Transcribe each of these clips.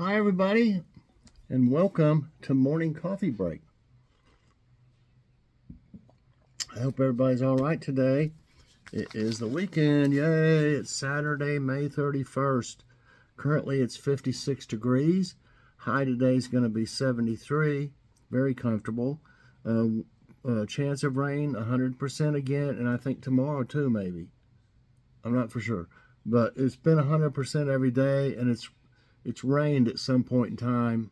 Hi, everybody, and welcome to Morning Coffee Break. I hope everybody's all right today. It is the weekend. Yay! It's Saturday, May 31st. Currently, it's 56 degrees. High today is going to be 73. Very comfortable. Chance of rain, 100% again, and I think tomorrow too, maybe. I'm not for sure. But it's been 100% every day, and it's rained at some point in time,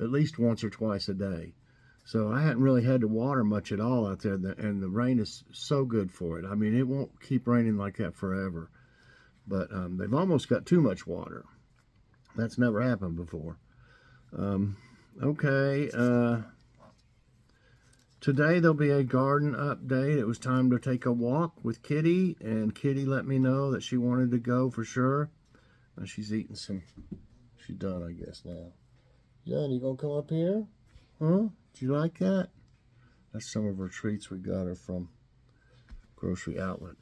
at least once or twice a day. So I hadn't really had to water much at all out there, and the rain is so good for it. I mean, it won't keep raining like that forever, but they've almost got too much water. That's never happened before. Today there'll be a garden update. It was time to take a walk with Kitty, and Kitty let me know that she wanted to go for sure. She's eating some. She's done, I guess, now. Jen, you gonna come up here? Huh? Did you like that? That's some of her treats we got her from Grocery Outlet.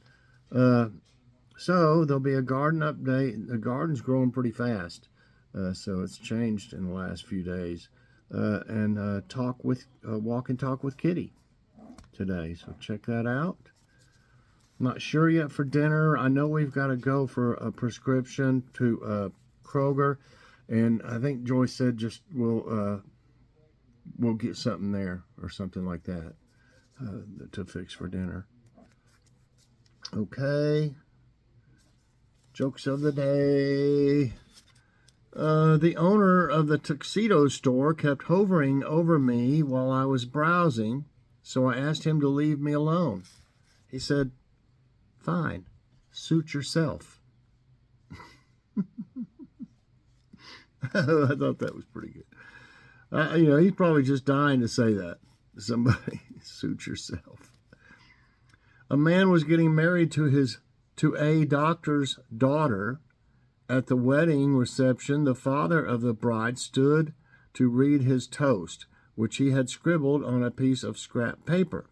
So there'll be a garden update. The garden's growing pretty fast, so it's changed in the last few days. And walk and talk with Kitty today. So check that out. Not sure yet for dinner. I know we've got to go for a prescription to Kroger, and I think Joyce said just we'll get something there or something like that to fix for dinner. Okay. Jokes of the day. The owner of the tuxedo store kept hovering over me while I was browsing, so I asked him to leave me alone. He said, "Fine, suit yourself." I thought that was pretty good. He's probably just dying to say that to somebody. Suit yourself. A man was getting married to a doctor's daughter. At the wedding reception, the father of the bride stood to read his toast, which he had scribbled on a piece of scrap paper.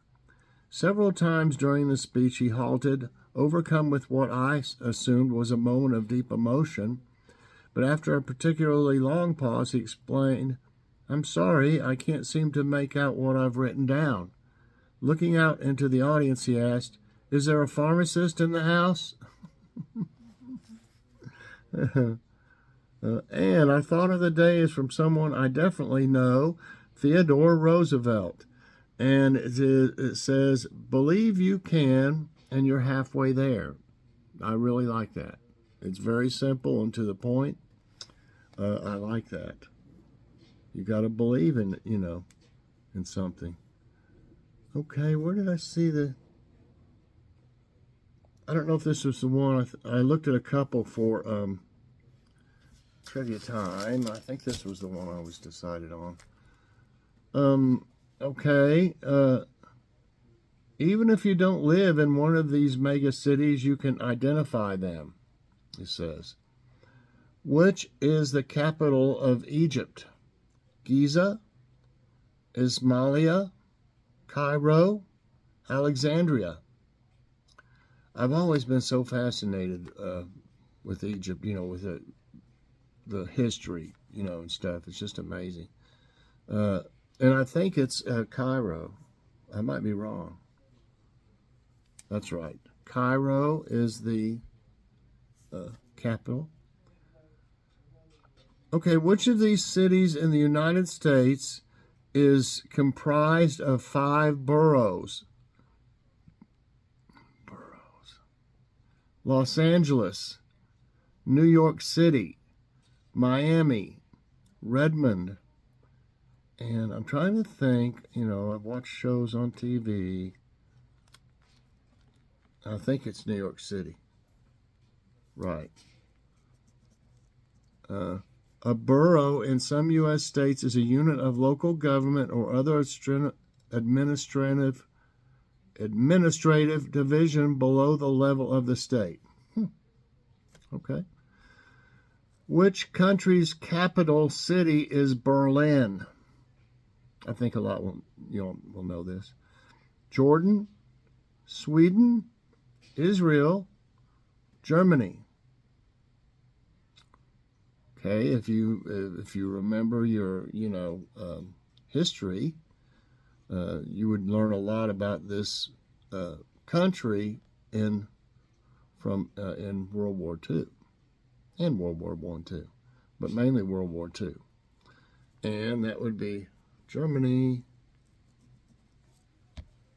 Several times during the speech, he halted, overcome with what I assumed was a moment of deep emotion. But after a particularly long pause, he explained, "I'm sorry, I can't seem to make out what I've written down." Looking out into the audience, he asked, "Is there a pharmacist in the house?" And our thought of the day is from someone I definitely know, Theodore Roosevelt. And it says, "Believe you can, and you're halfway there." I really like that. It's very simple and to the point. I like that. You got to believe in, in something. Okay, where did I see I don't know if this was the one. I looked at a couple for trivia time. I think this was the one I was decided on. Okay. Even if you don't live in one of these mega cities, you can identify them, it says. Which is the capital of Egypt? Giza, Ismailia, Cairo, Alexandria. I've always been so fascinated with Egypt, with the history, and stuff. It's just amazing. And I think it's Cairo. I might be wrong. That's right. Cairo is the capital. Okay, which of these cities in the United States is comprised of 5 boroughs? Los Angeles, New York City, Miami, Redmond. And I'm trying to think, I've watched shows on TV. I think it's New York City. Right. A borough in some U.S. states is a unit of local government or other administrative division below the level of the state. Okay. Which country's capital city is Berlin? I think a lot will know this. Jordan, Sweden, Israel, Germany. Okay, if you remember your history, you would learn a lot about this country in World War II and World War I too, but mainly World War II, and that would be Germany.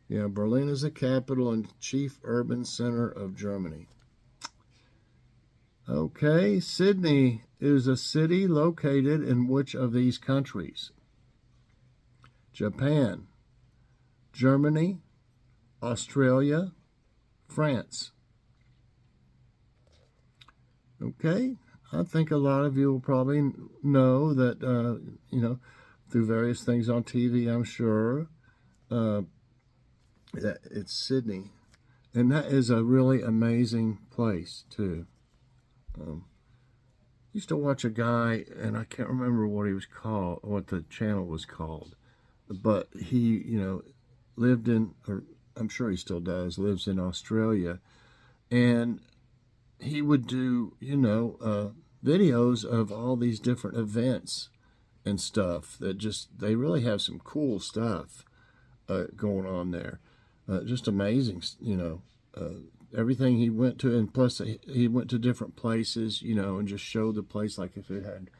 Yeah, Berlin is the capital and chief urban center of Germany. Okay, Sydney is a city located in which of these countries? Japan, Germany, Australia, France. Okay, I think a lot of you will probably know that, through various things on TV, I'm sure, that it's Sydney. And that is a really amazing place, too. Used to watch a guy, and I can't remember what he was called, what the channel was called, but he, lived in, or I'm sure he still does, lives in Australia, and he would do, videos of all these different events and stuff that they really have some cool stuff going on there. Just amazing, everything he went to, and plus he went to different places, and just showed the place, like if it had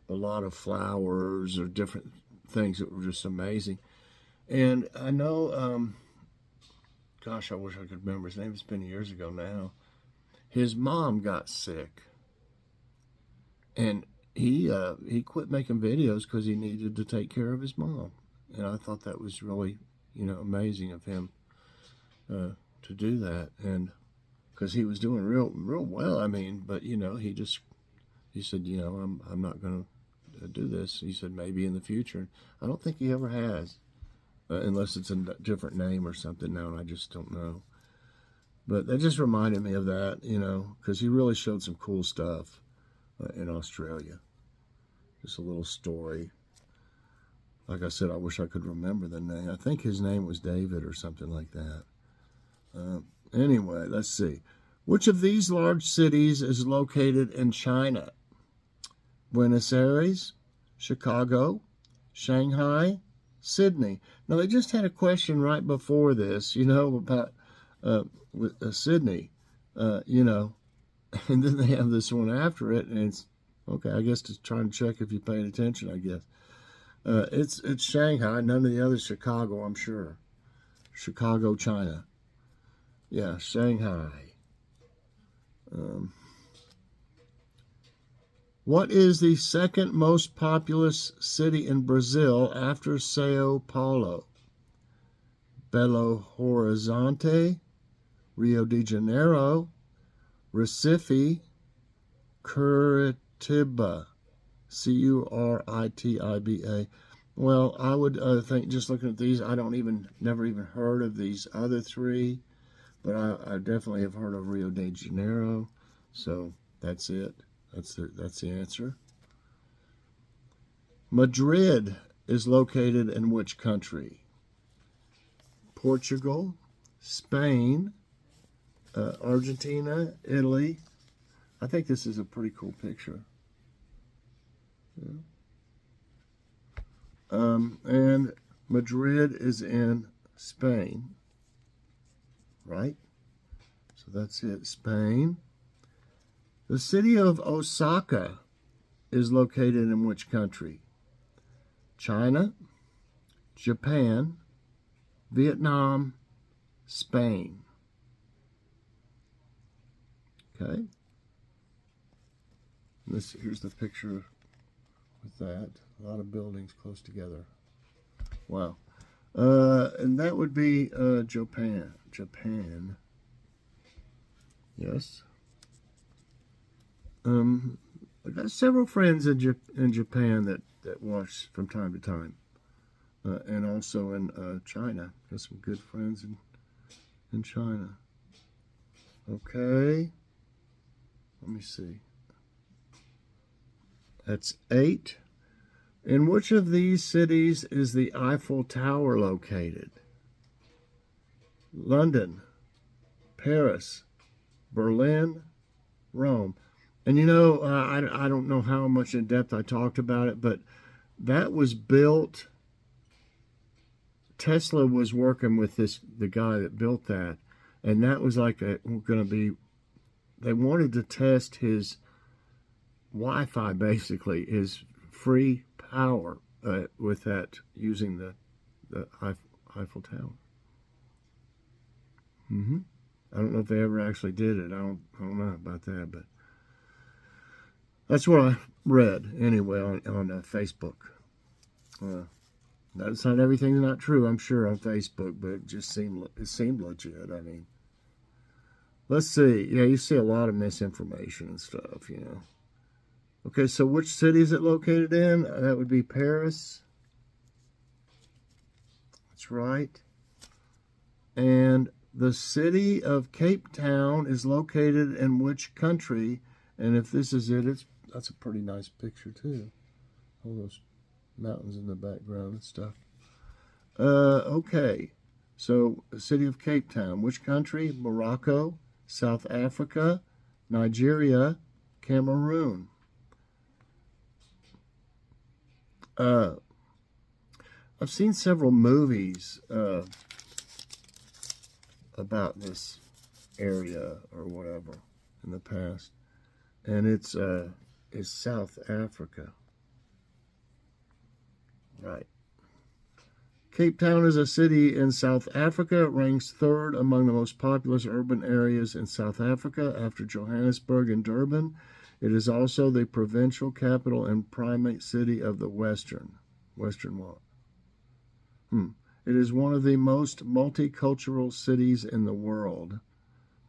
a lot of flowers or different things that were just amazing. And I know, gosh, I wish I could remember his name. It's been years ago now. His mom got sick, and he quit making videos because he needed to take care of his mom. And I thought that was really, amazing of him to do that, and because he was doing real well. I mean, but he said, I'm not going to do this. He said maybe in the future. I don't think he ever has, unless it's a different name or something now, and I just don't know. But that just reminded me of that, because he really showed some cool stuff in Australia. Just a little story. Like I said, I wish I could remember the name. I think his name was David or something like that. Anyway, let's see. Which of these large cities is located in China? Buenos Aires, Chicago, Shanghai, Sydney. Now, they just had a question right before this, about Sydney, and then they have this one after it, and it's, okay, I guess to try and check if you paid attention, I guess. It's Shanghai, none of the others Chicago, I'm sure. Chicago, China. Yeah, Shanghai. What is the second most populous city in Brazil after Sao Paulo? Belo Horizonte, Rio de Janeiro, Recife, Curitiba, Curitiba. Well, I would think, just looking at these, never even heard of these other three, but I definitely have heard of Rio de Janeiro, so that's it. That's the answer. Madrid is located in which country? Portugal, Spain, Argentina, Italy. I think this is a pretty cool picture. Yeah. And Madrid is in Spain, right? So that's it, Spain. The city of Osaka is located in which country? China, Japan, Vietnam, Spain. Okay. Here's the picture with that. A lot of buildings close together. Wow. And that would be Japan. Japan. Yes. I've got several friends in Japan that watch from time to time. And also in China. Got some good friends in China. Okay. Let me see. That's 8. In which of these cities is the Eiffel Tower located? London, Paris, Berlin, Rome. And you know, I don't know how much in depth I talked about it, but that was built. Tesla was working with the guy that built that, and that was like going to be. They wanted to test his Wi-Fi, basically his free power with that using the Eiffel Tower. I don't know if they ever actually did it. I don't know about that, but that's what I read anyway on Facebook. That's not everything's not true, I'm sure, on Facebook, but it seemed legit. I mean, let's see. Yeah, you see a lot of misinformation and stuff, you know. Okay, so which city is it located in? That would be Paris. That's right. And the city of Cape Town is located in which country? And if this is it, that's a pretty nice picture too. All those mountains in the background and stuff. Okay, so the city of Cape Town. Which country? Morocco, South Africa, Nigeria, Cameroon. I've seen several movies about this area or whatever in the past, and it's South Africa. Right. Cape Town is a city in South Africa. It ranks third among the most populous urban areas in South Africa after Johannesburg and Durban. It is also the provincial capital and primate city of the Western what? It is one of the most multicultural cities in the world.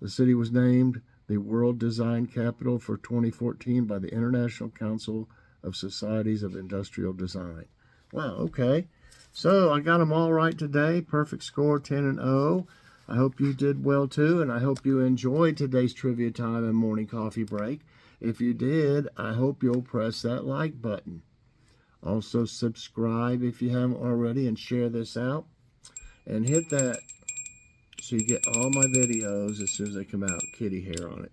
The city was named the World Design Capital for 2014 by the International Council of Societies of Industrial Design. Wow, okay. So I got them all right today. Perfect score, 10-0. I hope you did well too, and I hope you enjoyed today's trivia time and morning coffee break. If you did, I hope you'll press that like button. Also subscribe if you haven't already, and share this out. And hit that so you get all my videos as soon as they come out. Kitty hair on it.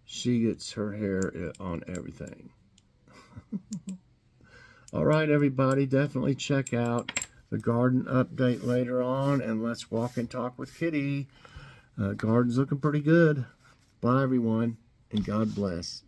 She gets her hair on everything. All right, everybody, definitely check out the garden update later on, and let's walk and talk with Kitty. Garden's looking pretty good. Bye, everyone, and God bless.